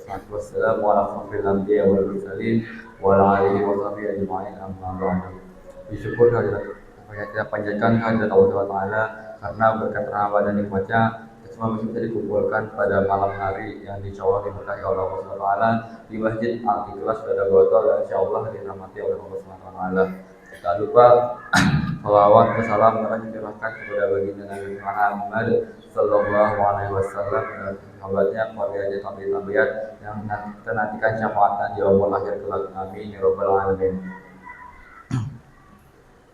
wassalamu ala asyrofil anbiya'i wal mursalin wa ala alihi wa sahbihi ajma'in amma ba'du. Bersyukur kita panjatkan kehadirat Allah Subhanahu wa taala karena berkat rahmat dan nikmatnya kita semua bisa dikumpulkan pada malam hari yang insyaallah diberkahi oleh Allah Subhanahu wa taala di Masjid Al-Ikhlas pada Goto dan insyaallah dirahmati oleh Allah Subhanahu wa taala. Tak lupa salawat dan salam tercurahkan kepada baginda Nabi Muhammad sallallahu alaihi wasallam dan sahabatnya, keluarganya, tabi'in yang kita nantikan syafaatnya di yaumul akhir kelak. Amin ya rabbal alamin.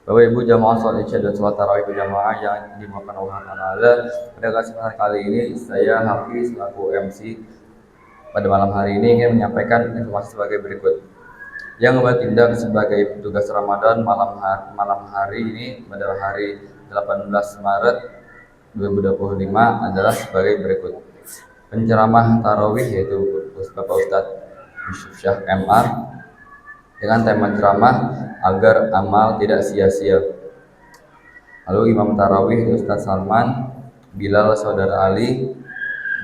Bapak Ibu jamaah salat Isya dan salat tarawih berjamaah yang dimuliakan Allah Taala, pada kesempatan kali ini saya Hafiz selaku MC pada malam hari ini ingin menyampaikan informasi sebagai berikut. Yang bertindak sebagai petugas Ramadan malam hari ini pada hari 18 Maret 2025 adalah sebagai berikut. Penceramah tarawih yaitu Bapak Ustadz Yusuf Syah MR dengan tema ceramah agar amal tidak sia-sia. Lalu Imam tarawih Ustadz Salman Bilal Saudara Ali.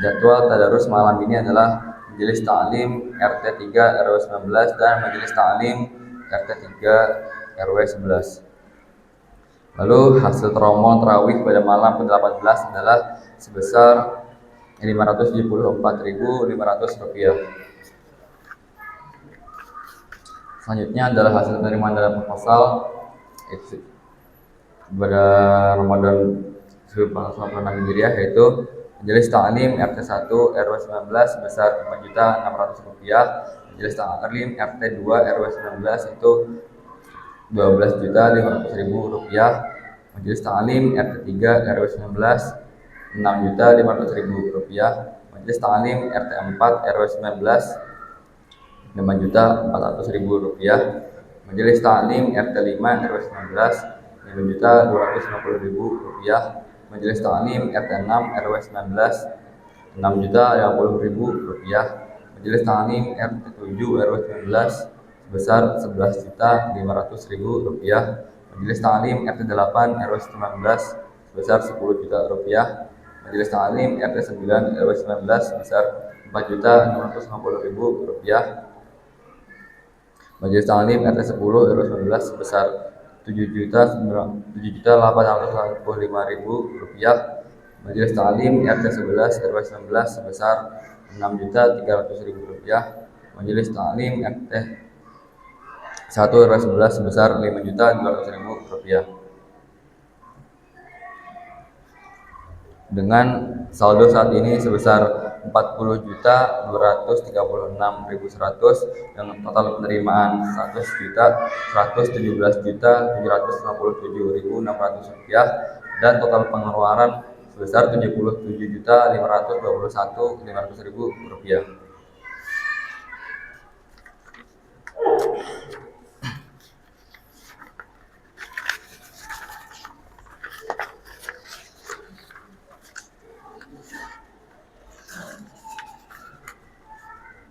Jadwal tadarus malam ini adalah Majelis Ta'lim RT 3 RW 19 dan Majelis Ta'lim RT 3 RW 11. Lalu hasil tromol tarawih pada malam ke-18 adalah sebesar Rp574.500. Selanjutnya adalah hasil penerimaan dalam proposal pada Ramadan 1446 Hijriah yaitu Majelis Ta'lim RT 1 RW 19 sebesar Rp4.600.000, Majelis Ta'lim RT 2 RW 19 itu Rp12.500.000, Majelis Ta'lim RT 3 RW 19 Rp6.500.000, Majelis Ta'lim RT 4 RW 19 Rp5.400.000, Majelis Ta'lim RT 5 RW 19 Rp5.250.000, Majelis Ta'lim RT 6 RW 19 Rp6.050.000, Majelis Ta'lim RT 7 RW 19 sebesar Rp11.500.000, Majelis Ta'lim RT 8 RW 19 sebesar Rp10.000.000, Majelis Ta'lim RT 9 RW 19 sebesar Rp4.650.000, Majelis Ta'lim RT 10 RW 19 sebesar Rp7.885.000, Majelis Ta'lim RT 11 RW 19 sebesar Rp6.300.000, Majelis Ta'lim RT 1 RW 11 sebesar Rp5.200.000. Dengan saldo saat ini sebesar Rp40.236.100 dengan total penerimaan Rp100.117.757.600 dan total pengeluaran sebesar Rp77.521.500.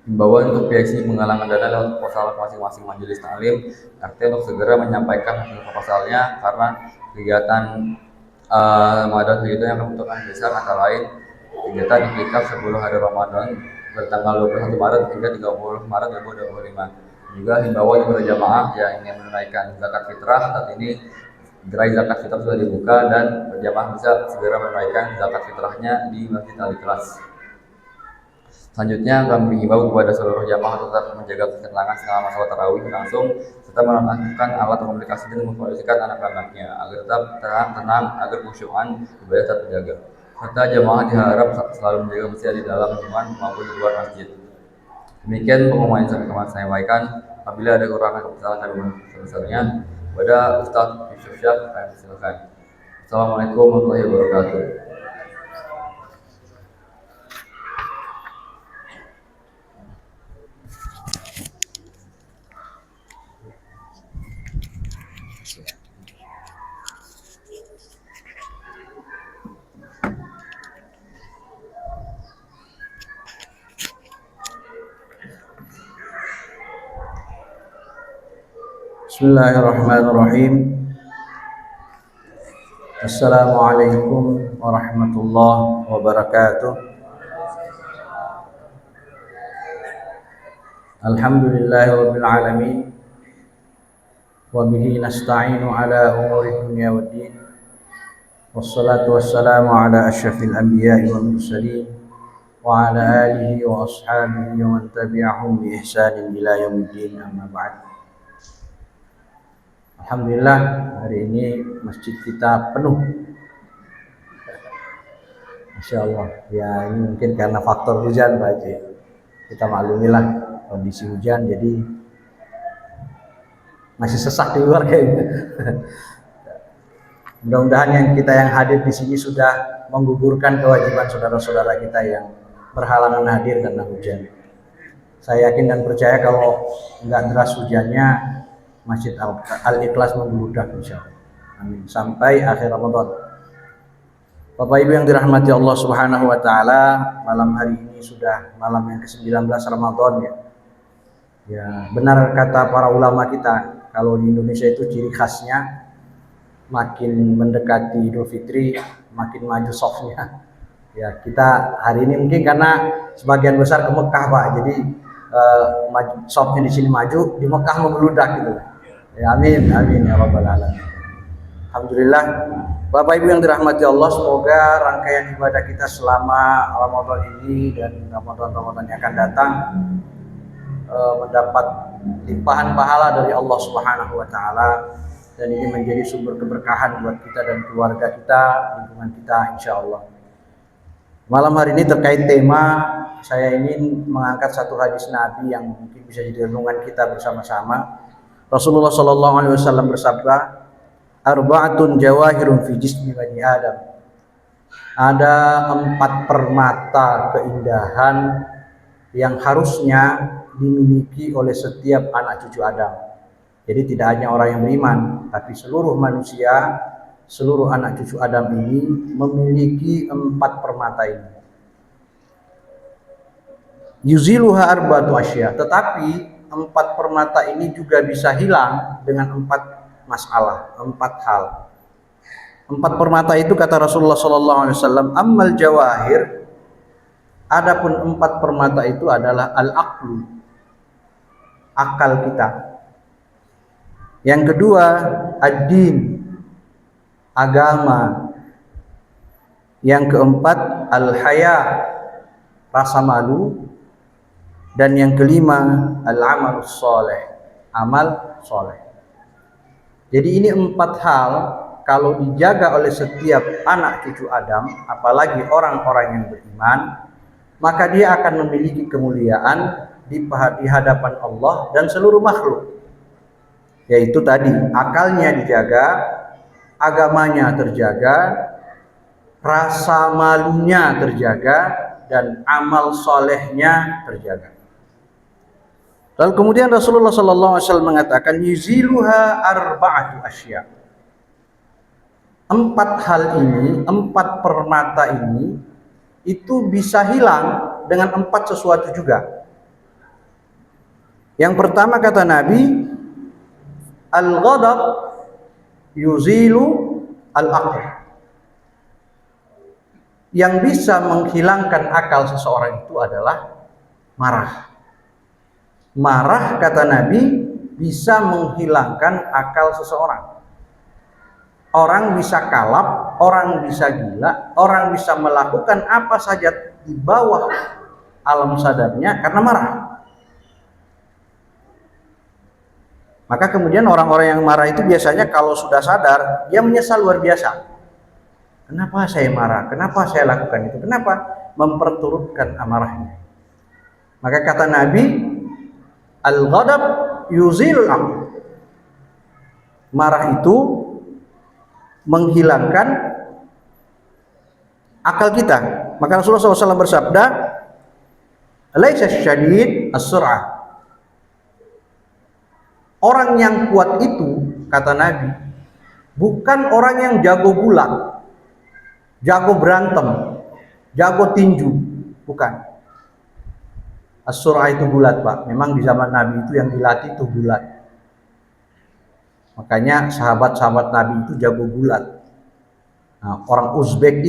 Himbauan untuk PSI menggalang dana lewat proposal masing-masing majelis taklim RT untuk segera menyampaikan hasil proposalnya karena kegiatan Ramadan itu yang membutuhkan besar antara lain kegiatan iktikaf 10 hari Ramadan bertanggal 21 Maret hingga 30 Maret 2025. Juga himbauan kepada jamaah yang ingin menunaikan zakat fitrah saat ini gerai zakat fitrah sudah dibuka dan berjamaah bisa segera menunaikan zakat fitrahnya di Masjid Al-Ikhlas. Selanjutnya kami mengimbau kepada seluruh jamaah tetap menjaga ketenangan selama salat tarawih langsung serta menonaktifkan alat komunikasi dan memperhatikan anak-anaknya agar tetap tenang agar khusyukan ibadah tetap terjaga. Serta jamaah diharap selalu menjaga kebersihan di dalam lingkungan maupun di luar masjid. Demikian pengumuman yang saya sampaikan. Apabila ada kekurangan kesalahan kami mohon sebesarnya. Kepada Ustaz Yusuf Syah, kami silakan. Assalamualaikum warahmatullahi wabarakatuh. Bismillahirrahmanirrahim. Assalamualaikum warahmatullahi wabarakatuh. Alhamdulillahirabbil alamin wa bihi nasta'inu ala umuri dunya waddin. Wassalatu wassalamu ala asyrafil anbiya'i wal mursalin wa ala alihi wa ashabihi wa man tabi'ahum bi ihsanin ila yaumiddin, amma ba'd. Alhamdulillah, hari ini masjid kita penuh. Masya Allah. Ya, ini mungkin karena faktor hujan, Pak Haji. Kita maklumilah kondisi hujan, jadi masih sesak di luar kayaknya. Mudah-mudahan yang hadir di sini sudah menggugurkan kewajiban saudara-saudara kita yang berhalangan hadir karena hujan. Saya yakin dan percaya kalau nggak deras hujannya, Masjid Al-Ikhlas membludak insya Allah. Amin. Sampai akhir Ramadan. Bapak Ibu yang dirahmati Allah Subhanahu wa taala, malam hari ini sudah malam yang ke-19 Ramadan ya. Ya, benar kata para ulama kita, kalau di Indonesia itu ciri khasnya makin mendekati Idul Fitri makin maju softnya. Ya, kita hari ini mungkin karena sebagian besar ke Mekah, Pak. Jadi softnya di sini maju, di Mekah membludak gitu. Ya, amin ya rabbal alamin. Alhamdulillah. Bapak Ibu yang dirahmati Allah, semoga rangkaian ibadah kita selama Ramadan ini dan Ramadan yang akan datang mendapat limpahan pahala dari Allah Subhanahu wa taala, dan ini menjadi sumber keberkahan buat kita dan keluarga kita, lingkungan kita insya Allah. Malam hari ini terkait tema, saya ingin mengangkat satu hadis Nabi yang mungkin bisa jadi renungan kita bersama-sama. Rasulullah Shallallahu Alaihi Wasallam bersabda, arba'atun jawahirun fi jismi bani Adam. Ada 4 permata keindahan yang harusnya dimiliki oleh setiap anak cucu Adam. Jadi tidak hanya orang yang beriman, tapi seluruh manusia, seluruh anak cucu Adam ini memiliki 4 permata ini. Yuziluha arba'atu asya. Tetapi 4 permata ini juga bisa hilang dengan 4 masalah, 4 hal. 4 permata itu kata Rasulullah SAW, ammal jawahir, adapun 4 permata itu adalah al-aqlu, akal kita. Yang kedua, ad-din, agama. Yang keempat, al-haya, rasa malu. Dan yang kelima, al-amalus soleh, amal soleh. Jadi ini 4 hal kalau dijaga oleh setiap anak cucu Adam, apalagi orang-orang yang beriman, maka dia akan memiliki kemuliaan di hadapan Allah dan seluruh makhluk. Yaitu tadi, akalnya dijaga, agamanya terjaga, rasa malunya terjaga, dan amal solehnya terjaga. Lalu kemudian Rasulullah SAW mengatakan, yuziluha arba'atu asya. 4 hal ini, 4 permata ini, itu bisa hilang dengan 4 sesuatu juga. Yang pertama kata Nabi, al-ghadab yuzilu al-aql. Yang bisa menghilangkan akal seseorang itu adalah marah. Marah kata Nabi bisa menghilangkan akal seseorang. Orang bisa kalap, orang bisa gila, orang bisa melakukan apa saja di bawah alam sadarnya karena marah. Maka kemudian orang-orang yang marah itu biasanya kalau sudah sadar, dia menyesal luar biasa. Kenapa saya marah? Kenapa saya lakukan itu? Kenapa? Memperturutkan amarahnya. Maka kata Nabi, al-ghadab yuzilul aql. Marah itu menghilangkan akal kita. Maka Rasulullah SAW bersabda, laisa syadid as-sur'ah. Orang yang kuat itu, kata Nabi, bukan orang yang jago gulat, jago berantem, jago tinju, bukan. As-sur'ah itu gulat, Pak. Memang di zaman Nabi itu yang dilatih itu gulat. Makanya sahabat-sahabat Nabi itu jago gulat. Nah, orang Uzbek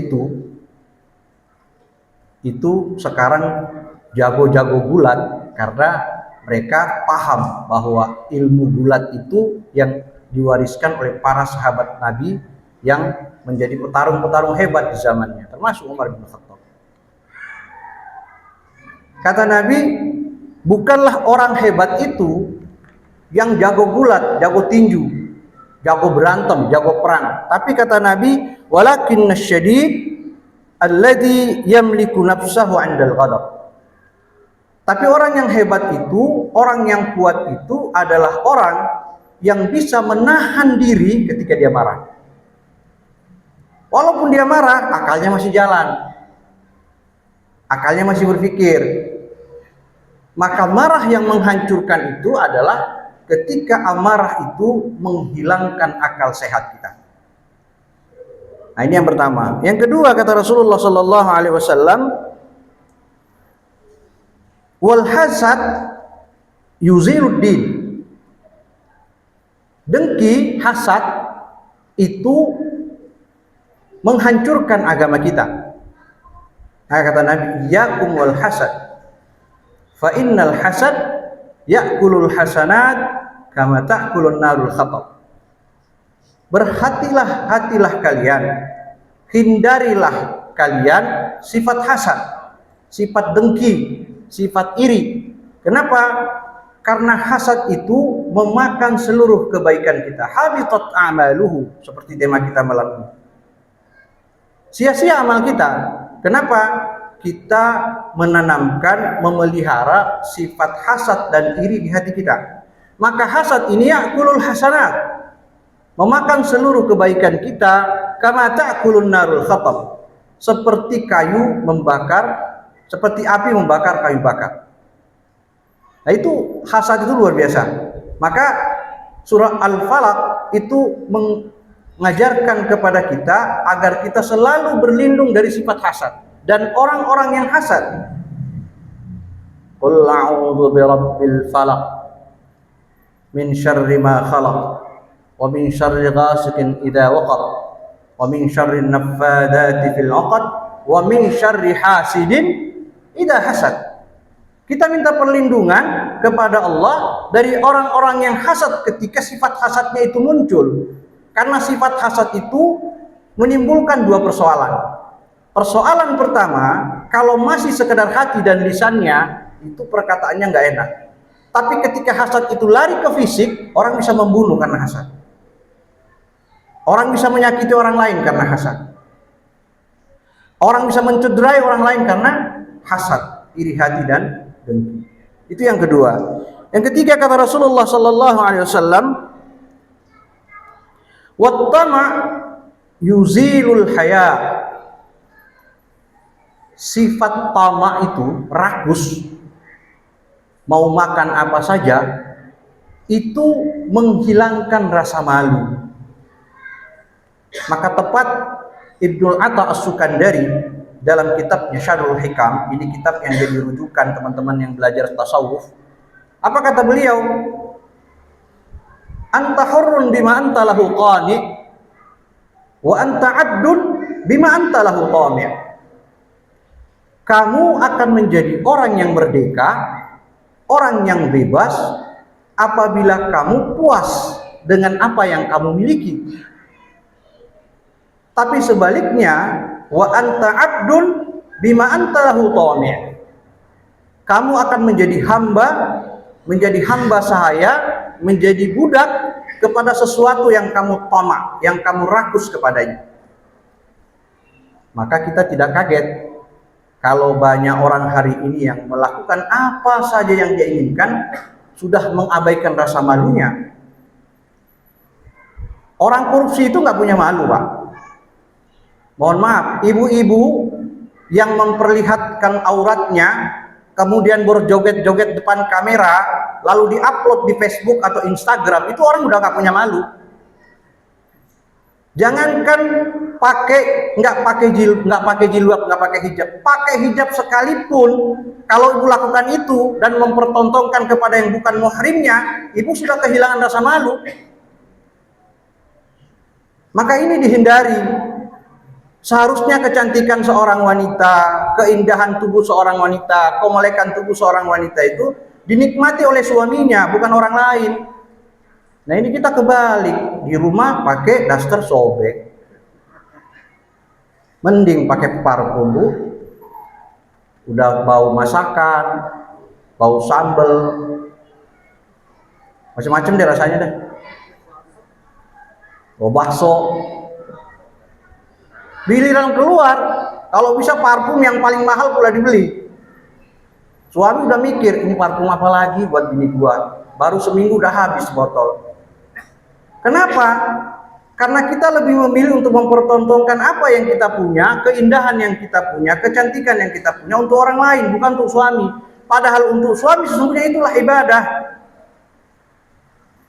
itu sekarang jago-jago gulat karena mereka paham bahwa ilmu gulat itu yang diwariskan oleh para sahabat Nabi yang menjadi petarung-petarung hebat di zamannya, termasuk Umar bin Khattab. Kata Nabi, bukanlah orang hebat itu yang jago gulat, jago tinju, jago berantem, jago perang. Tapi kata Nabi, walakinna syadid alladhi yamliku nafsahu 'indal ghadab. Tapi orang yang hebat itu, orang yang kuat itu adalah orang yang bisa menahan diri ketika dia marah. Walaupun dia marah, akalnya masih jalan. Akalnya masih berpikir. Maka marah yang menghancurkan itu adalah ketika amarah itu menghilangkan akal sehat kita. Nah, ini yang pertama. Yang kedua, kata Rasulullah sallallahu alaihi wasallam, wal hasad yuziluddin. Dengki, hasad itu menghancurkan agama kita. Nah, kata Nabi, yakum wal hasad fa innal hasad ya'kulul hasanat kama ta'kulun narul khatab. Berhatilah kalian, hindarilah kalian sifat hasad, sifat dengki, sifat iri. Kenapa? Karena hasad itu memakan seluruh kebaikan kita. Habitat a'maluhu, seperti tema kita malam ini. Sia-sia amal kita. Kenapa? Kita menanamkan, memelihara sifat hasad dan iri di hati kita. Maka hasad ini ya'kulul hasanat, memakan seluruh kebaikan kita, kama ta'kulun narul khatab, seperti kayu membakar, seperti api membakar kayu bakar. Nah, itu hasad itu luar biasa. Maka surah Al-Falaq itu mengajarkan kepada kita agar kita selalu berlindung dari sifat hasad dan orang-orang yang hasad. Qul a'udzu birabbil falaq min syarri ma khalaq wa min syarri ghasiqin idza waqab wa min syarri naffadati fil 'uqad wa min syarri hasidin idza hasad. Kita minta perlindungan kepada Allah dari orang-orang yang hasad ketika sifat hasadnya itu muncul. Karena sifat hasad itu menimbulkan dua persoalan. Persoalan pertama, kalau masih sekedar hati dan lisannya, itu perkataannya nggak enak. Tapi ketika hasad itu lari ke fisik, orang bisa membunuh karena hasad. Orang bisa menyakiti orang lain karena hasad. Orang bisa mencederai orang lain karena hasad, iri hati dan dengki. Itu yang kedua. Yang ketiga, kata Rasulullah sallallahu alaihi wasallam, wattama yuzilul haya. Sifat tamak itu rakus, mau makan apa saja, itu menghilangkan rasa malu. Maka tepat Ibnu Atha As-Sukandari dalam kitabnya Syarhul Hikam, ini kitab yang jadi rujukan teman-teman yang belajar tasawuf. Apa kata beliau? Anta hurrun bima anta lahu qani wa anta 'abdun bima anta lahu tami'. Kamu akan menjadi orang yang merdeka, orang yang bebas apabila kamu puas dengan apa yang kamu miliki. Tapi sebaliknya, wa anta 'abdun bima anta lahu tami'. Kamu akan menjadi hamba sahaya, menjadi budak kepada sesuatu yang kamu tamak, yang kamu rakus kepadanya. Maka kita tidak kaget kalau banyak orang hari ini yang melakukan apa saja yang dia inginkan, sudah mengabaikan rasa malunya. Orang korupsi itu nggak punya malu, Pak. Mohon maaf, ibu-ibu yang memperlihatkan auratnya, kemudian berjoget-joget depan kamera, lalu diupload di Facebook atau Instagram, itu orang udah nggak punya malu. Jangankan nggak pakai jilbab, nggak pakai hijab sekalipun, kalau ibu lakukan itu dan mempertontonkan kepada yang bukan muhrimnya, ibu sudah kehilangan rasa malu. Maka ini dihindari. Seharusnya kecantikan seorang wanita, keindahan tubuh seorang wanita, kemolekan tubuh seorang wanita itu dinikmati oleh suaminya, bukan orang lain. Nah ini kita kebalik, di rumah pakai daster sobek, mending pakai parfum Bu, udah bau masakan, bau sambel, macam-macam deh rasanya deh, bau bakso. Giliran keluar, kalau bisa parfum yang paling mahal pula dibeli. Suami udah mikir, ini parfum apa lagi buat bini gua, baru seminggu udah habis botol. Kenapa? Karena kita lebih memilih untuk mempertontonkan apa yang kita punya, keindahan yang kita punya, kecantikan yang kita punya untuk orang lain, bukan untuk suami. Padahal untuk suami sesungguhnya itulah ibadah.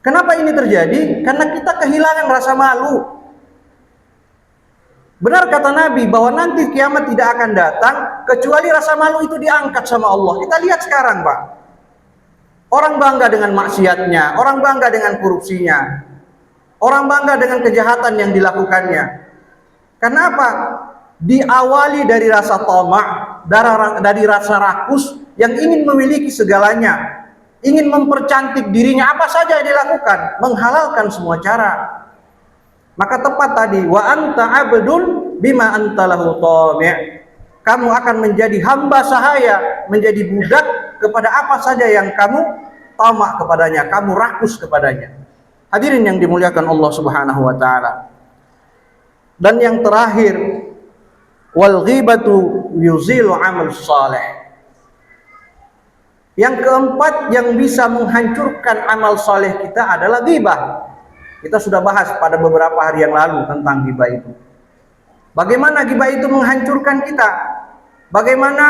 Kenapa ini terjadi? Karena kita kehilangan rasa malu. Benar kata Nabi bahwa nanti kiamat tidak akan datang kecuali rasa malu itu diangkat sama Allah. Kita lihat sekarang, Pak. Orang bangga dengan maksiatnya, orang bangga dengan korupsinya, orang bangga dengan kejahatan yang dilakukannya. Kenapa? Diawali dari rasa tamak, dari rasa rakus yang ingin memiliki segalanya, ingin mempercantik dirinya, apa saja yang dilakukan, menghalalkan semua cara. Maka tepat tadi, wa anta abdun bima anta lahu tami'. Kamu akan menjadi hamba sahaya, menjadi budak kepada apa saja yang kamu tamak kepadanya, kamu rakus kepadanya. Hadirin yang dimuliakan Allah Subhanahu wa taala. Dan yang terakhir, wal ghibatu yuzilu amal saleh. Yang keempat yang bisa menghancurkan amal saleh kita adalah ghibah. Kita sudah bahas pada beberapa hari yang lalu tentang ghibah itu. Bagaimana ghibah itu menghancurkan kita? Bagaimana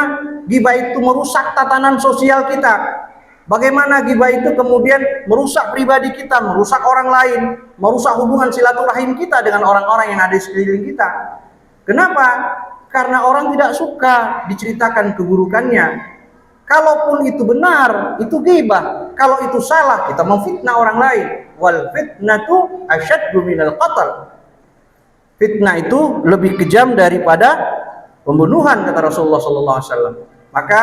ghibah itu merusak tatanan sosial kita? Bagaimana ghibah itu kemudian merusak pribadi kita, merusak orang lain, merusak hubungan silaturahim kita dengan orang-orang yang ada di sekeliling kita. Kenapa? Karena orang tidak suka diceritakan keburukannya. Kalaupun itu benar, itu ghibah. Kalau itu salah, kita memfitnah orang lain. Wal fitnatu asyaddu minal qatl. Fitnah itu lebih kejam daripada pembunuhan, kata Rasulullah sallallahu alaihi wasallam. Maka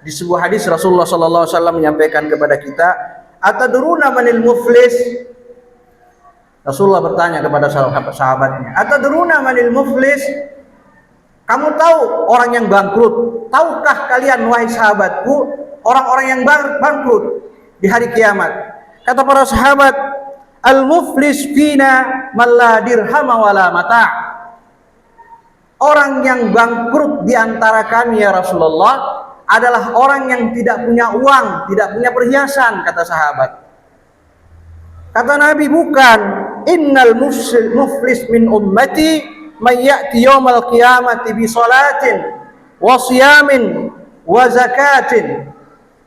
di sebuah hadis Rasulullah sallallahu alaihi wasallam menyampaikan kepada kita, atadruna manil muflis? Rasulullah bertanya kepada sahabatnya, atadruna manil muflis? Kamu tahu orang yang bangkrut? Tahukah kalian wahai sahabatku orang-orang yang bangkrut di hari kiamat? Kata para sahabat, al-muflis fina man la dirham wala mata'. Orang yang bangkrut di antara kami ya Rasulullah adalah orang yang tidak punya uang, tidak punya perhiasan, kata sahabat. Kata Nabi, bukan. Innal muflis min ummati may ya'ti yaumal qiyamati bi salatin wa siyamin wa zakatin.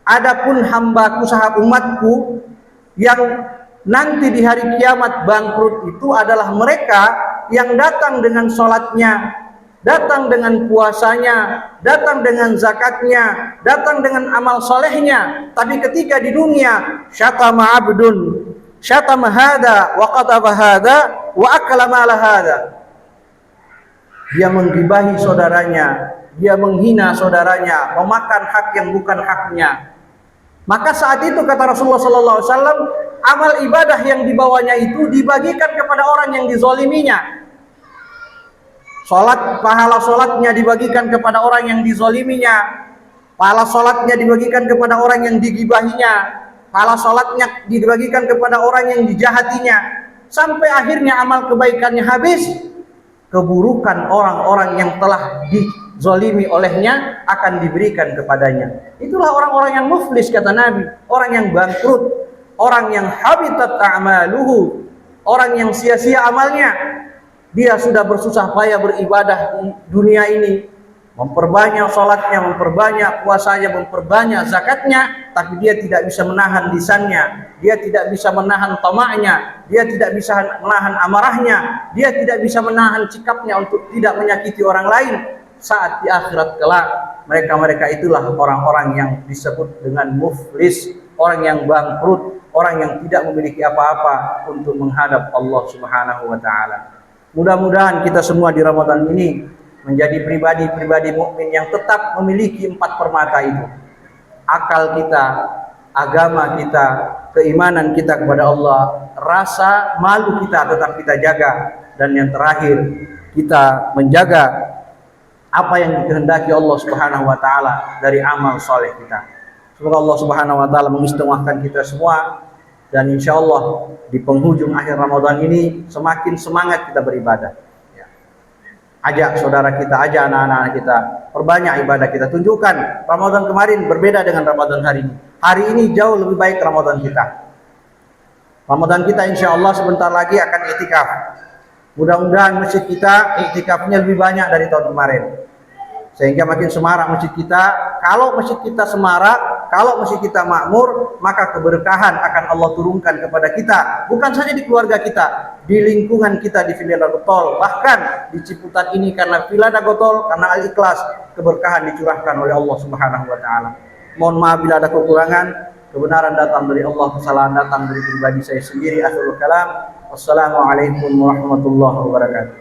Adapun hambaku, sahabat umatku yang nanti di hari kiamat bangkrut itu adalah mereka yang datang dengan salatnya, datang dengan puasanya, datang dengan zakatnya, datang dengan amal solehnya, tapi ketika di dunia syatama abdun, syatama hada wa qataba hada wa akala mala hada. Dia menggibahi saudaranya, dia menghina saudaranya, memakan hak yang bukan haknya. Maka saat itu kata Rasulullah sallallahu alaihi wasallam, amal ibadah yang dibawanya itu dibagikan kepada orang yang dizoliminya. Pahala sholatnya dibagikan kepada orang yang dizoliminya. Pahala sholatnya dibagikan kepada orang yang digibahinya. Pahala sholatnya dibagikan kepada orang yang dijahatinya. Sampai akhirnya amal kebaikannya habis, keburukan orang-orang yang telah dizolimi olehnya akan diberikan kepadanya. Itulah orang-orang yang muflis, kata Nabi. Orang yang bangkrut, orang yang habitat a'maluhu, orang yang sia-sia amalnya. Dia sudah bersusah payah beribadah di dunia ini, memperbanyak sholatnya, memperbanyak puasanya, memperbanyak zakatnya, tapi dia tidak bisa menahan lisannya, dia tidak bisa menahan tamaknya, dia tidak bisa menahan amarahnya, dia tidak bisa menahan sikapnya untuk tidak menyakiti orang lain. Saat di akhirat kelak, mereka itulah orang-orang yang disebut dengan muflis, orang yang bangkrut, orang yang tidak memiliki apa-apa untuk menghadap Allah Subhanahu wa taala. Mudah-mudahan kita semua di Ramadan ini menjadi pribadi-pribadi mukmin yang tetap memiliki 4 permata itu. Akal kita, agama kita, keimanan kita kepada Allah, rasa malu kita tetap kita jaga, dan yang terakhir kita menjaga apa yang dikehendaki Allah Subhanahu wa taala dari amal soleh kita. Semoga Allah Subhanahu wa taala mengistimewakan kita semua, dan insya Allah di penghujung akhir Ramadan ini semakin semangat kita beribadah. Ajak saudara kita, ajak anak-anak kita, perbanyak ibadah kita. Tunjukkan Ramadan kemarin berbeda dengan Ramadan hari ini. Hari ini jauh lebih baik Ramadan kita. Ramadan kita insya Allah sebentar lagi akan iktikaf. Mudah-mudahan masjid kita iktikafnya lebih banyak dari tahun kemarin, sehingga makin semarak masjid kita. Kalau masjid kita semarak, kalau masjid kita makmur, maka keberkahan akan Allah turunkan kepada kita, bukan saja di keluarga kita, di lingkungan kita, di Villa Dagotol, bahkan di Ciputat ini, karena Villa Dagotol, karena Al-Ikhlas, keberkahan dicurahkan oleh Allah Subhanahu wa taala. Mohon maaf bila ada kekurangan, kebenaran datang dari Allah, kesalahan datang dari pribadi saya sendiri. Akhirul kalam. Wassalamualaikum warahmatullahi wabarakatuh.